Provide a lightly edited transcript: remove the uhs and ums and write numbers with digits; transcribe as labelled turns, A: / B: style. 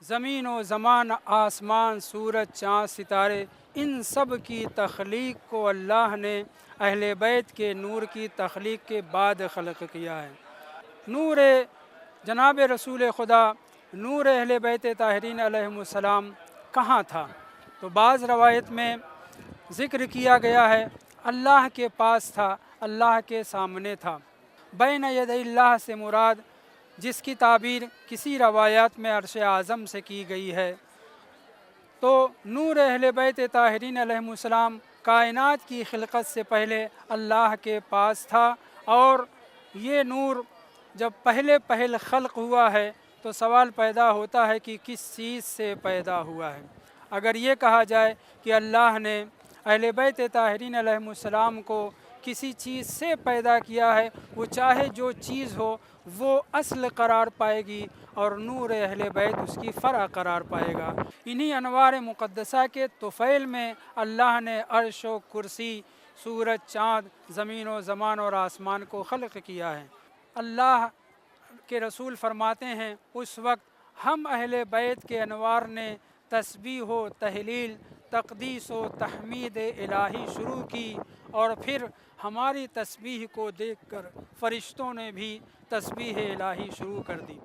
A: ज़मीन व ज़मान, आसमान, सूरज, चाँद, सितारे, इन सब की तख्लीक को अल्लाह ने अहले बैत के नूर की तख्लीक के बाद खल्क़ किया है। नूर जनाब रसूल खुदा, नूर अहले बैत ताहिरीन अलैहिमुस्सलाम कहाँ था? तो बाज़ रवायत में ज़िक्र किया गया है अल्लाह के पास था, अल्लाह के सामने था। बैन यदैल्लाह से मुराद जिसकी ताबीर किसी रवायात में अर्श आज़म से की गई है। तो नूर अहले बैत ताहिरीन अलैहिमुस्सलाम कायनात की खिलकत से पहले अल्लाह के पास था, और ये नूर जब पहल खल्क़ हुआ है तो सवाल पैदा होता है कि किस चीज़ से पैदा हुआ है। अगर ये कहा जाए कि अल्लाह ने अहले बैत ताहिरीन अलैहिमुस्सलाम को किसी चीज़ से पैदा किया है, वो चाहे जो चीज़ हो वो असल करार पाएगी और नूर अहले बैत उसकी फ़रा करार पाएगा। इन्हीं अनवार मुक़द्दसा के तुफ़ैल में अल्लाह ने अर्श व कुर्सी, सूरज, चाँद, ज़मीन व ज़मान और आसमान को खल्क़ किया है। अल्लाह के रसूल फरमाते हैं उस वक्त हम अहले बैत के अनवार ने तस्बीह व तहलील, तक़दीस व तहमीद इलाही शुरू की, और फिर हमारी तस्बीह को देखकर फ़रिश्तों ने भी तस्बीह इलाही शुरू कर दी।